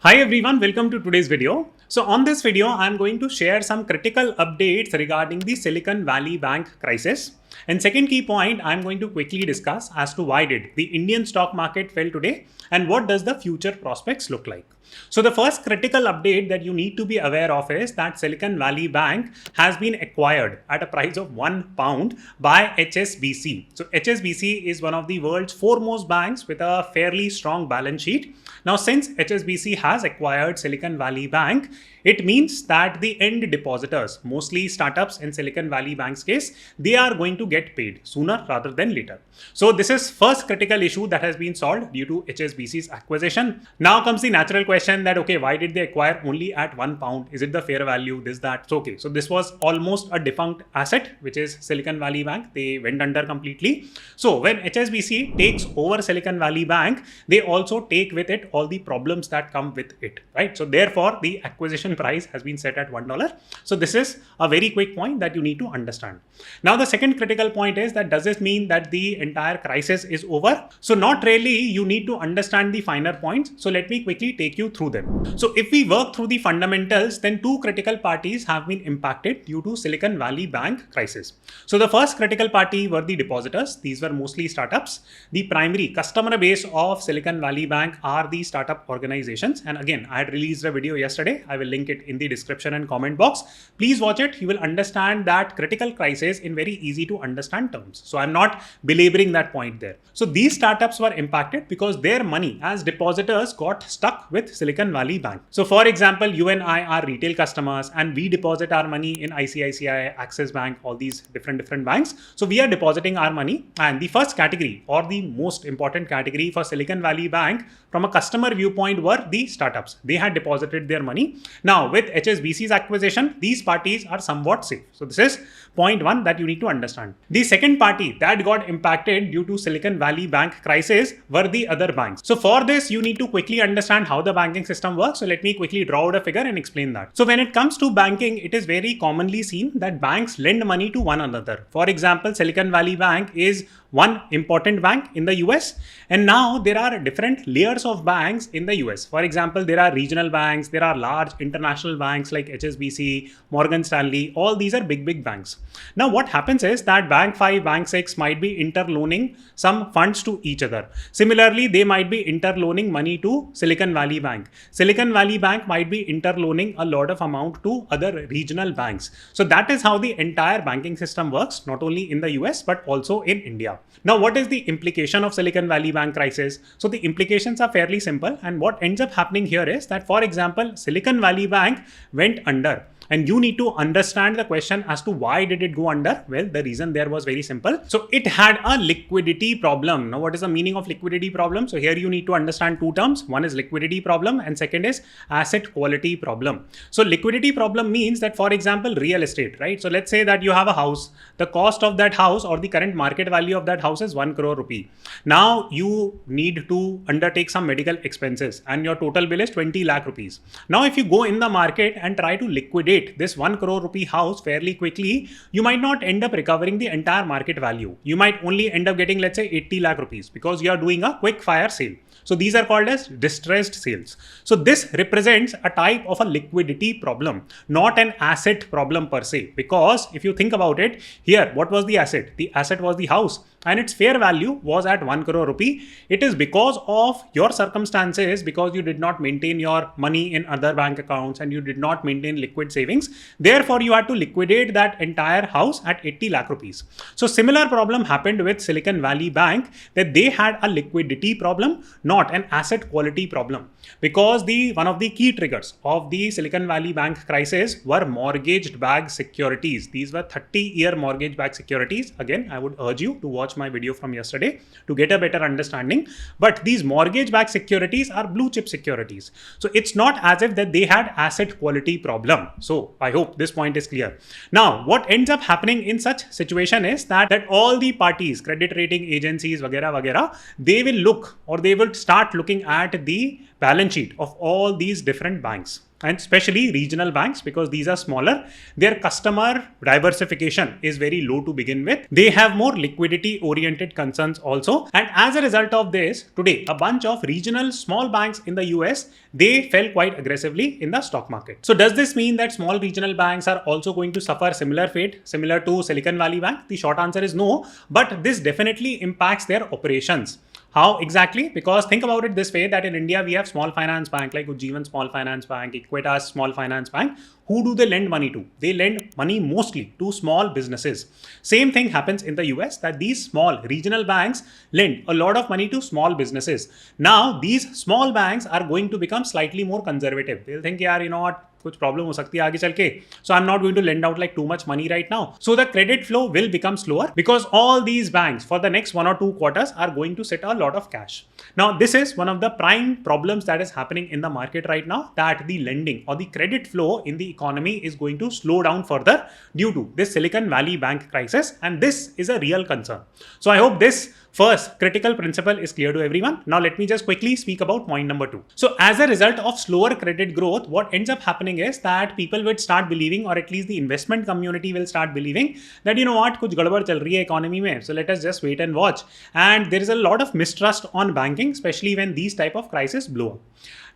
Hi everyone, welcome to today's video. So on this video, I'm going to share some critical updates regarding the Silicon Valley Bank crisis. And second key point, I'm going to quickly discuss as to why did the Indian stock market fell today and what does the future prospects look like. So the first critical update that you need to be aware of is that Silicon Valley Bank has been acquired at a price of £1 by HSBC. So HSBC is one of the world's foremost banks with a fairly strong balance sheet. Now, since HSBC has acquired Silicon Valley Bank, it means that the end depositors, mostly startups in Silicon Valley Bank's case, they are going to get paid sooner rather than later. So this is first critical issue that has been solved due to HSBC's acquisition. Now comes the natural question that, okay, why did they acquire only at £1? Is it the fair value? This, that. So, okay. So this was almost a defunct asset, which is Silicon Valley Bank. They went under completely. So when HSBC takes over Silicon Valley Bank, they also take with it all the problems that come with it, right? So therefore, the acquisition price has been set at $1. So this is a very quick point that you need to understand. Now, the second critical point is that does this mean that the entire crisis is over? So not really. You need to understand the finer points. So let me quickly take you through them. So if we work through the fundamentals, then two critical parties have been impacted due to Silicon Valley Bank crisis. So the first critical party were the depositors. These were mostly startups. The primary customer base of Silicon Valley Bank are the startup organizations. And again, I had released a video yesterday. I will link it in the description and comment box. Please watch it. You will understand that critical crisis in very easy to understand terms. So I'm not belaboring that point there. So these startups were impacted because their money as depositors got stuck with Silicon Valley Bank. So for example, you and I are retail customers and we deposit our money in ICICI, Axis Bank, all these different banks. So we are depositing our money, and the first category or the most important category for Silicon Valley Bank from a customer viewpoint were the startups. They had deposited their money. Now with HSBC's acquisition, these parties are somewhat safe. So this is point one that you need to understand. The second party that got impacted due to Silicon Valley Bank crisis were the other banks. So for this, you need to quickly understand how the banking system works. So let me quickly draw out a figure and explain that. So when it comes to banking, it is very commonly seen that banks lend money to one another. For example, Silicon Valley Bank is one important bank in the US, and now there are different layers of banks in the US. For example, there are regional banks, there are large international banks like HSBC, Morgan Stanley, all these are big banks. Now what happens is that Bank 5, Bank 6 might be interloaning some funds to each other. Similarly, they might be interloaning money to Silicon Valley Bank. Silicon Valley Bank might be interloaning a lot of amount to other regional banks. So that is how the entire banking system works, not only in the US, but also in India. Now, what is the implication of Silicon Valley Bank crisis? So the implications are fairly simple. And what ends up happening here is that, for example, Silicon Valley Bank went under. And you need to understand the question as to why did it go under? Well, the reason there was very simple. So it had a liquidity problem. Now, what is the meaning of liquidity problem? So here you need to understand two terms. One is liquidity problem and second is asset quality problem. So liquidity problem means that, for example, real estate, right? So let's say that you have a house. The cost of that house or the current market value of that house is 1 crore rupee. Now you need to undertake some medical expenses and your total bill is 20 lakh rupees. Now, if you go in the market and try to liquidate this 1 crore rupee house fairly quickly, you might not end up recovering the entire market value. You might only end up getting, let's say, 80 lakh rupees because you are doing a quick fire sale. So these are called as distressed sales. So this represents a type of a liquidity problem, not an asset problem per se. Because if you think about it, here, what was the asset? The asset was the house. And its fair value was at 1 crore rupee. It is because of your circumstances, because you did not maintain your money in other bank accounts and you did not maintain liquid savings. Therefore, you had to liquidate that entire house at 80 lakh rupees. So similar problem happened with Silicon Valley Bank, that they had a liquidity problem, not an asset quality problem. Because one of the key triggers of the Silicon Valley Bank crisis were mortgage-backed securities. These were 30-year mortgage-backed securities. Again, I would urge you to watch my video from yesterday to get a better understanding. But these mortgage-backed securities are blue chip securities. So it's not as if that they had asset quality problem. So I hope this point is clear. Now, what ends up happening in such situation is that all the parties, credit rating agencies, vagera, they will look or they will start looking at the balance sheet of all these different banks. and especially regional banks, because these are smaller. Their customer diversification is very low to begin with. They have more liquidity oriented concerns also. And as a result of this, today, a bunch of regional small banks in the US, they fell quite aggressively in the stock market. So does this mean that small regional banks are also going to suffer similar fate, similar to Silicon Valley Bank? The short answer is no, but this definitely impacts their operations. How exactly? Because think about it this way, that in India, we have small finance bank like Ujjivan Small Finance Bank, Equitas Small Finance Bank. Who do they lend money to? They lend money mostly to small businesses. Same thing happens in the US, that these small regional banks lend a lot of money to small businesses. Now, these small banks are going to become slightly more conservative. They'll think, yeah, you know what, कुछ problem हो सकती है आगे चल के, so I'm not going to lend out like too much money right now. So the credit flow will become slower because all these banks for the next 1 or 2 quarters are going to sit a lot of cash. Now this is one of the prime problems that is happening in the market right now, that the lending or the credit flow in the economy is going to slow down further due to this Silicon Valley Bank crisis, and this is a real concern. So I hope this first critical principle is clear to everyone. Now let me just quickly speak about point number 2. So as a result of slower credit growth, what ends up happening is that people would start believing, or at least the investment community will start believing, that you know what, kuch gadbad chal rahi hai economy mein, so let us just wait and watch. And there is a lot of mistrust on banking, especially when these type of crises blow up.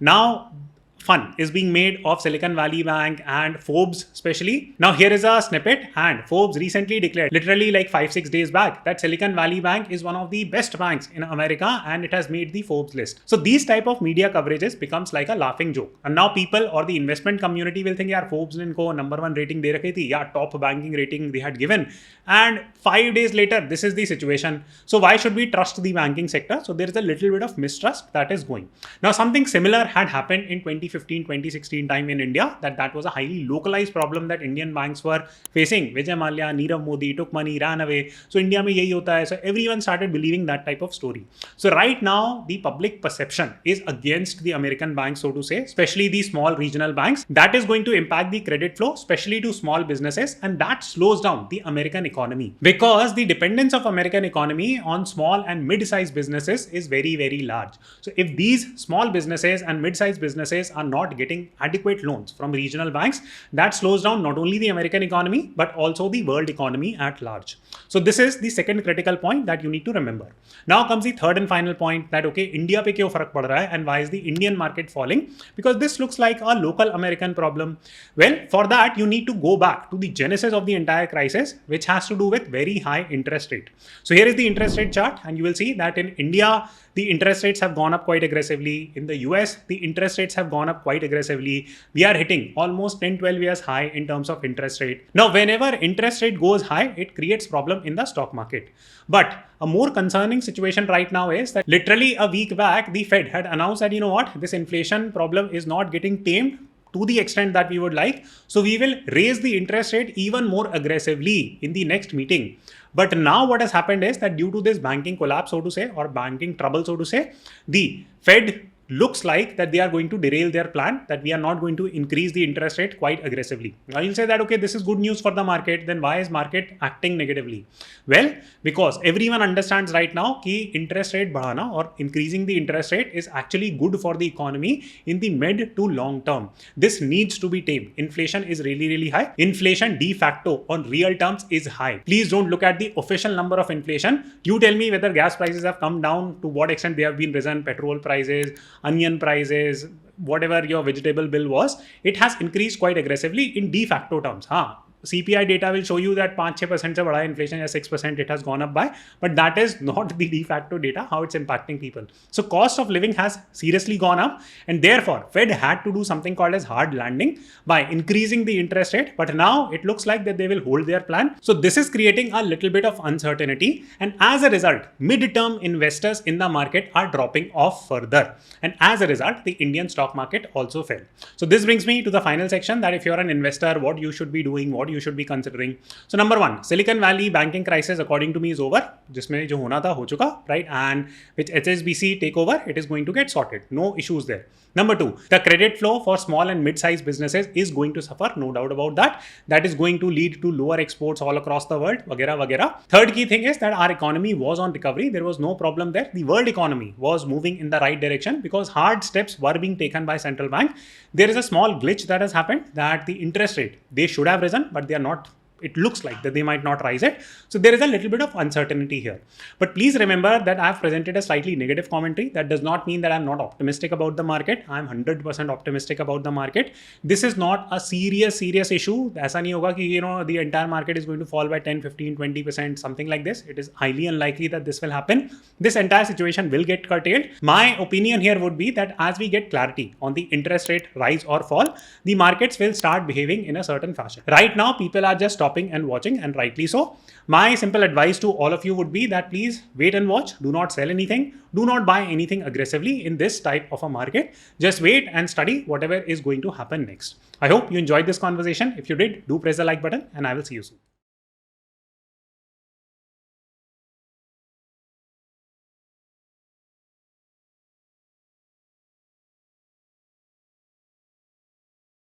Now fun is being made of Silicon Valley Bank and Forbes especially. Now here is a snippet, and Forbes recently declared, literally like 5-6 days back, that Silicon Valley Bank is one of the best banks in America and it has made the Forbes list. So these type of media coverages becomes like a laughing joke. And now people or the investment community will think, yeah, Forbes ne inko number 1 rating de rakhi thi, yeah, top banking rating they had given. And 5 days later, this is the situation. So why should we trust the banking sector? So there is a little bit of mistrust that is going. Now something similar had happened in 2015-2016 time in India, that was a highly localized problem that Indian banks were facing. Vijay Mallya, Nirav Modi took money, ran away. So India mein yahi hota hai. So everyone started believing that type of story. So right now, the public perception is against the American banks, so to say, especially the small regional banks. That is going to impact the credit flow, especially to small businesses, and that slows down the American economy, because the dependence of American economy on small and mid-sized businesses is very, very large. So if these small businesses and mid-sized businesses are not getting adequate loans from regional banks, that slows down not only the American economy, but also the world economy at large. So this is the second critical point that you need to remember. Now comes the third and final point, that okay, India pe kyun farak pad raha hai and why is the Indian market falling? Because this looks like a local American problem. Well, for that you need to go back to the genesis of the entire crisis, which has to do with very high interest rate. So here is the interest rate chart, and you will see that in India, the interest rates have gone up quite aggressively. In the US, the interest rates have gone up quite aggressively. We are hitting almost 10-12 years high in terms of interest rate. Now, whenever interest rate goes high, it creates problem in the stock market. But a more concerning situation right now is that literally a week back, the Fed had announced that, you know what, this inflation problem is not getting tamed to the extent that we would like. So we will raise the interest rate even more aggressively in the next meeting. But now what has happened is that due to this banking collapse, so to say, or banking trouble, so to say, the Fed looks like that they are going to derail their plan, that we are not going to increase the interest rate quite aggressively. Now you'll say that, okay, this is good news for the market, then why is market acting negatively? Well, because everyone understands right now कि interest rate बढ़ाना or increasing the interest rate is actually good for the economy in the mid to long term. This needs to be tamed. Inflation is really, really high. Inflation de facto on real terms is high. Please don't look at the official number of inflation. You tell me whether gas prices have come down, to what extent they have been risen, petrol prices, onion prices, whatever your vegetable bill was, it has increased quite aggressively in de facto terms. CPI data will show you that 5-6% se bada inflation, या 6% it has gone up by, but that is not the de facto data, how it's impacting people. So cost of living has seriously gone up, and therefore Fed had to do something called as hard landing by increasing the interest rate, but now it looks like that they will hold their plan. So this is creating a little bit of uncertainty, and as a result, mid-term investors in the market are dropping off further, and as a result, the Indian stock market also fell. So this brings me to the final section, that if you're an investor, what you should be doing, what you should be considering. So number one, Silicon Valley banking crisis according to me is over. जिसमें जो होना था हो चुका, right? And with HSBC takeover, it is going to get sorted. No issues there. Number two, the credit flow for small and mid-sized businesses is going to suffer, no doubt about that. That is going to lead to lower exports all across the world, वगैरह वगैरह. Third key thing is that our economy was on recovery. There was no problem there. The world economy was moving in the right direction because hard steps were being taken by central bank. There is a small glitch that has happened, that the interest rate, they should have risen, but they are not. It looks like that they might not rise it. So there is a little bit of uncertainty here. But please remember that I've presented a slightly negative commentary. That does not mean that I'm not optimistic about the market. I'm 100% optimistic about the market. This is not a serious issue. ऐसा नहीं होगा कि the entire market is going to fall by 10, 15, 20%, something like this. It is highly unlikely that this will happen. This entire situation will get curtailed. My opinion here would be that as we get clarity on the interest rate rise or fall, the markets will start behaving in a certain fashion. Right now, people are just stopping and watching, and rightly so. My simple advice to all of you would be that please wait and watch. Do not sell anything. Do not buy anything aggressively in this type of a market. Just wait and study whatever is going to happen next. I hope you enjoyed this conversation. If you did, do press the like button, and I will see you soon.